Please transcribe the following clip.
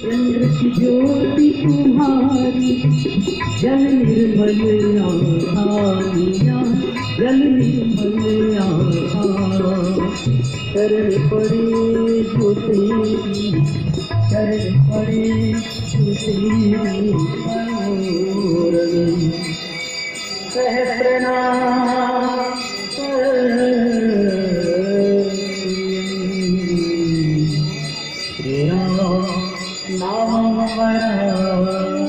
चंद्र की ज्योति तुम्हारी, जल निर्मल आधारिया, जल निर्मल आधार। शरण पड़े जो तेरी, शरण पड़े जो तेरी शरण। सहस्रनाम श्री राम नाम वरा।